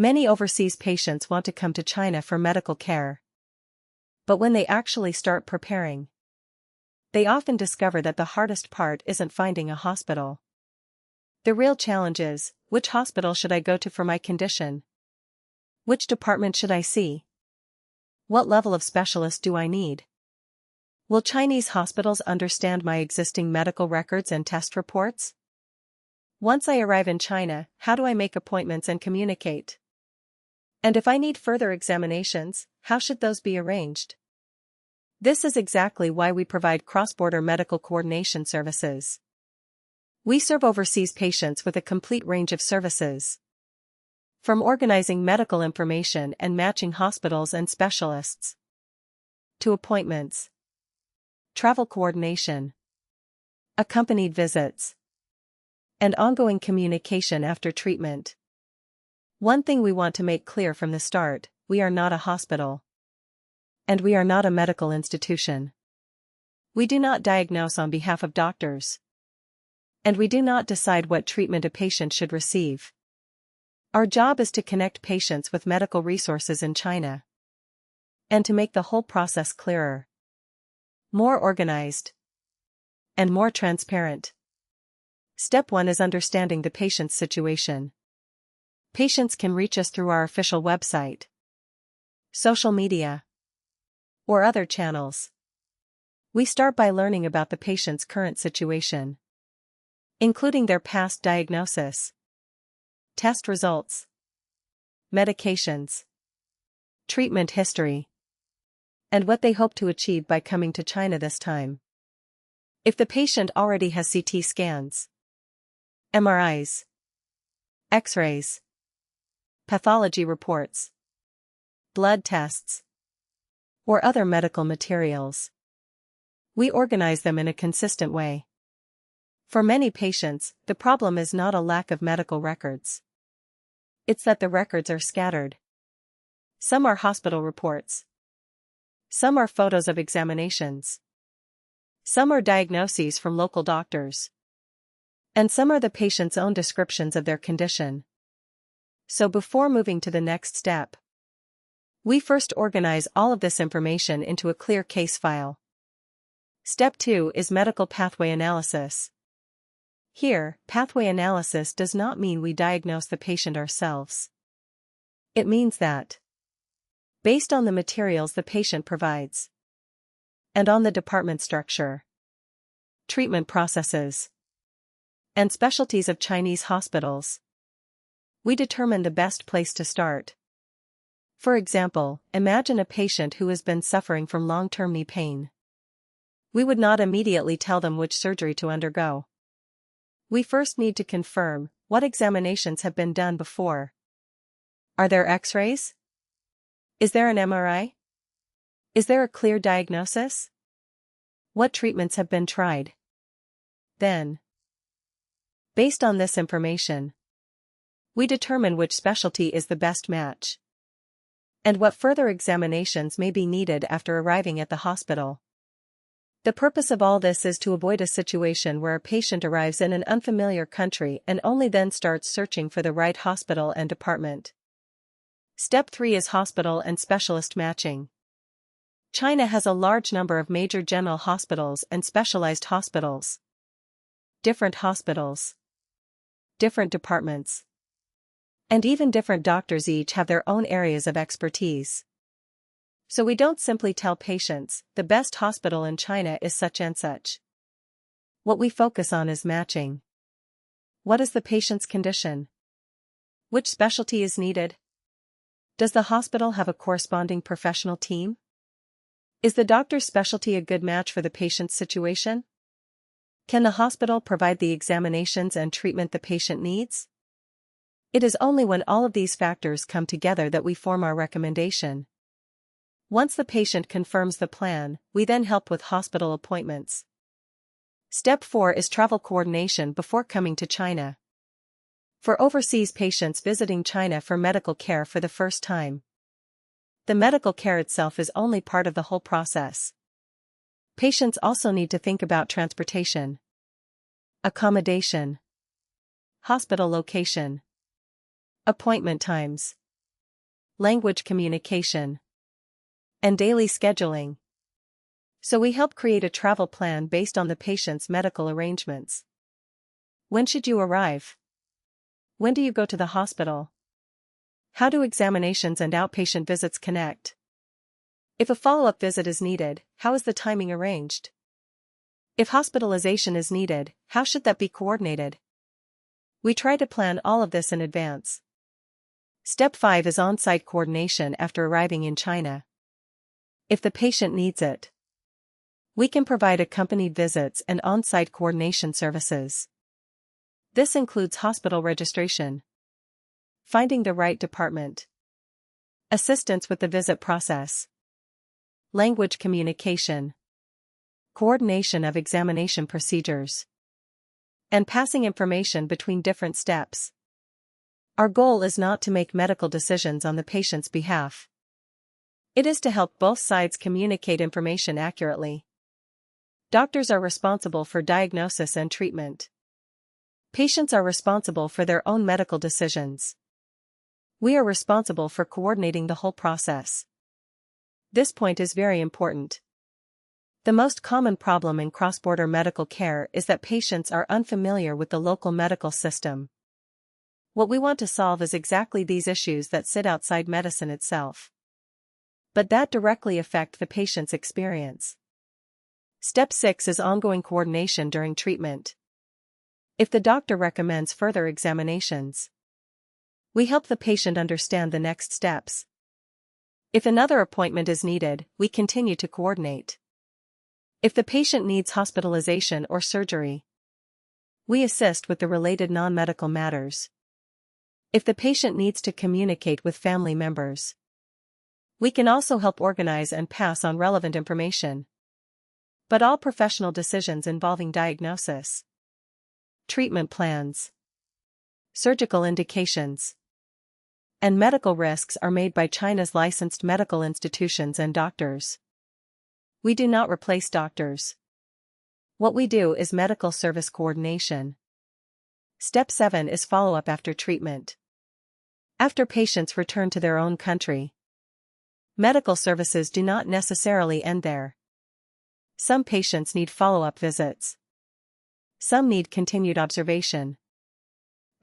Many overseas patients want to come to China for medical care. But when they actually start preparing, they often discover that the hardest part isn't finding a hospital. The real challenge is, which hospital should I go to for my condition? Which department should I see? What level of specialist do I need? Will Chinese hospitals understand my existing medical records and test reports? Once I arrive in China, how do I make appointments and communicate? And if I need further examinations, how should those be arranged? This is exactly why we provide cross-border medical coordination services. We serve overseas patients with a complete range of services. From organizing medical information and matching hospitals and specialists, to appointments, travel coordination, accompanied visits, and ongoing communication after treatment. One thing we want to make clear from the start: we are not a hospital. And we are not a medical institution. We do not diagnose on behalf of doctors. And we do not decide what treatment a patient should receive. Our job is to connect patients with medical resources in China, and to make the whole process clearer, more organized, and more transparent. Step 1 is understanding the patient's situation. Patients can reach us through our official website, social media, or other channels. We start by learning about the patient's current situation, including their past diagnosis, test results, medications, treatment history, and what they hope to achieve by coming to China this time. If the patient already has CT scans, MRIs, X-rays, pathology reports, blood tests, or other medical materials, we organize them in a consistent way. For many patients, the problem is not a lack of medical records. It's that the records are scattered. Some are hospital reports. Some are photos of examinations. Some are diagnoses from local doctors. And some are the patient's own descriptions of their condition. So before moving to the next step, we first organize all of this information into a clear case file. Step 2 is medical pathway analysis. Here, pathway analysis does not mean we diagnose the patient ourselves. It means that, based on the materials the patient provides, and on the department structure, treatment processes, and specialties of Chinese hospitals, we determine the best place to start. For example, imagine a patient who has been suffering from long-term knee pain. We would not immediately tell them which surgery to undergo. We first need to confirm what examinations have been done before. Are there X-rays? Is there an MRI? Is there a clear diagnosis? What treatments have been tried? Then, based on this information, we determine which specialty is the best match, and what further examinations may be needed after arriving at the hospital. The purpose of all this is to avoid a situation where a patient arrives in an unfamiliar country and only then starts searching for the right hospital and department. Step 3 is hospital and specialist matching. China has a large number of major general hospitals and specialized hospitals. Different hospitals, different departments, and even different doctors each have their own areas of expertise. So we don't simply tell patients, the best hospital in China is such and such. What we focus on is matching. What is the patient's condition? Which specialty is needed? Does the hospital have a corresponding professional team? Is the doctor's specialty a good match for the patient's situation? Can the hospital provide the examinations and treatment the patient needs? It is only when all of these factors come together that we form our recommendation. Once the patient confirms the plan, we then help with hospital appointments. Step 4 is travel coordination before coming to China. For overseas patients visiting China for medical care for the first time, the medical care itself is only part of the whole process. Patients also need to think about transportation, accommodation, hospital location, appointment times, language communication, and daily scheduling. So we help create a travel plan based on the patient's medical arrangements. When should you arrive? When do you go to the hospital? How do examinations and outpatient visits connect? If a follow-up visit is needed, how is the timing arranged? If hospitalization is needed, how should that be coordinated? We try to plan all of this in advance. Step 5 is on-site coordination after arriving in China. If the patient needs it, we can provide accompanied visits and on-site coordination services. This includes hospital registration, finding the right department, assistance with the visit process, language communication, coordination of examination procedures, and passing information between different steps. Our goal is not to make medical decisions on the patient's behalf. It is to help both sides communicate information accurately. Doctors are responsible for diagnosis and treatment. Patients are responsible for their own medical decisions. We are responsible for coordinating the whole process. This point is very important. The most common problem in cross-border medical care is that patients are unfamiliar with the local medical system. What we want to solve is exactly these issues that sit outside medicine itself, but that directly affect the patient's experience. Step 6 is ongoing coordination during treatment. If the doctor recommends further examinations, we help the patient understand the next steps. If another appointment is needed, we continue to coordinate. If the patient needs hospitalization or surgery, we assist with the related non-medical matters. If the patient needs to communicate with family members, we can also help organize and pass on relevant information. But all professional decisions involving diagnosis, treatment plans, surgical indications, and medical risks are made by China's licensed medical institutions and doctors. We do not replace doctors. What we do is medical service coordination. Step 7 is follow-up after treatment. After patients return to their own country, medical services do not necessarily end there. Some patients need follow-up visits. Some need continued observation.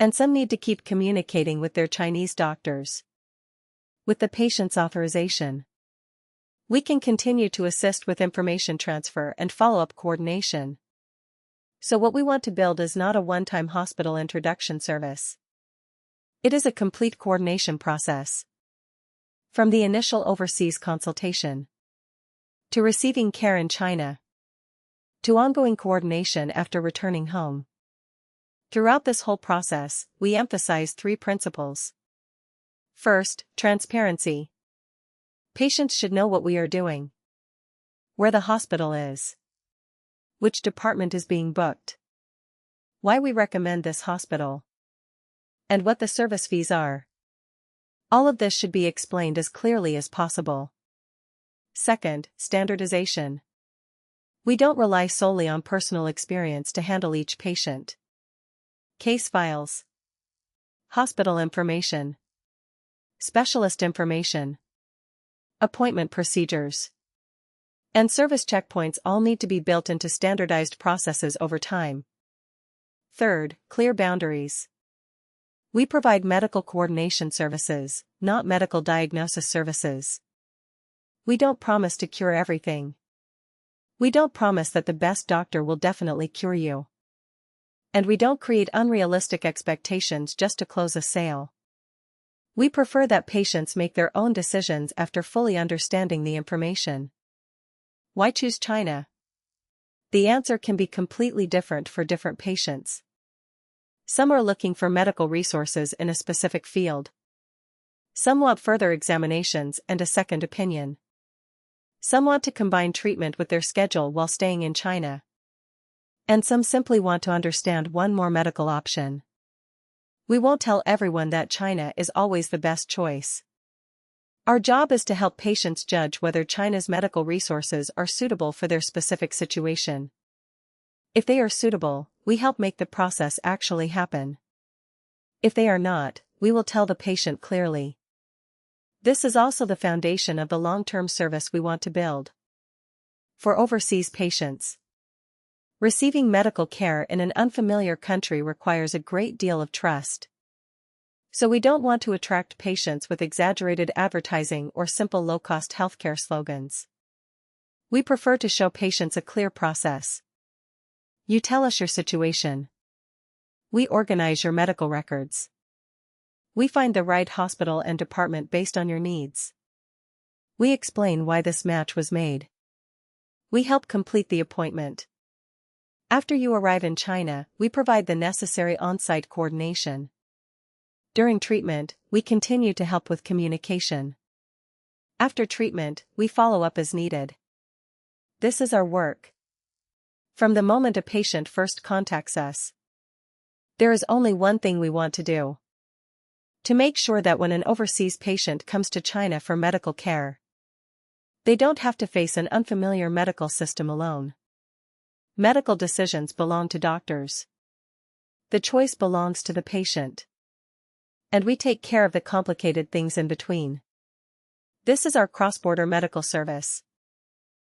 And some need to keep communicating with their Chinese doctors. With the patient's authorization, we can continue to assist with information transfer and follow-up coordination. So what we want to build is not a one-time hospital introduction service. It is a complete coordination process. From the initial overseas consultation, to receiving care in China, to ongoing coordination after returning home. Throughout this whole process, we emphasize 3 principles. First, transparency. Patients should know what we are doing, where the hospital is, which department is being booked, why we recommend this hospital, and what the service fees are. All of this should be explained as clearly as possible. Second, standardization. We don't rely solely on personal experience to handle each patient. Case files, hospital information, specialist information, appointment procedures, and service checkpoints all need to be built into standardized processes over time. Third, clear boundaries. We provide medical coordination services, not medical diagnosis services. We don't promise to cure everything. We don't promise that the best doctor will definitely cure you. And we don't create unrealistic expectations just to close a sale. We prefer that patients make their own decisions after fully understanding the information. Why choose China? The answer can be completely different for different patients. Some are looking for medical resources in a specific field. Some want further examinations and a second opinion. Some want to combine treatment with their schedule while staying in China. And some simply want to understand one more medical option. We won't tell everyone that China is always the best choice. Our job is to help patients judge whether China's medical resources are suitable for their specific situation. If they are suitable, we help make the process actually happen. If they are not, we will tell the patient clearly. This is also the foundation of the long-term service we want to build. For overseas patients, receiving medical care in an unfamiliar country requires a great deal of trust. So we don't want to attract patients with exaggerated advertising or simple low-cost healthcare slogans. We prefer to show patients a clear process. You tell us your situation. We organize your medical records. We find the right hospital and department based on your needs. We explain why this match was made. We help complete the appointment. After you arrive in China, we provide the necessary on-site coordination. During treatment, we continue to help with communication. After treatment, we follow up as needed. This is our work. From the moment a patient first contacts us, there is only one thing we want to do. To make sure that when an overseas patient comes to China for medical care, they don't have to face an unfamiliar medical system alone. Medical decisions belong to doctors. The choice belongs to the patient. And we take care of the complicated things in between. This is our cross-border medical service.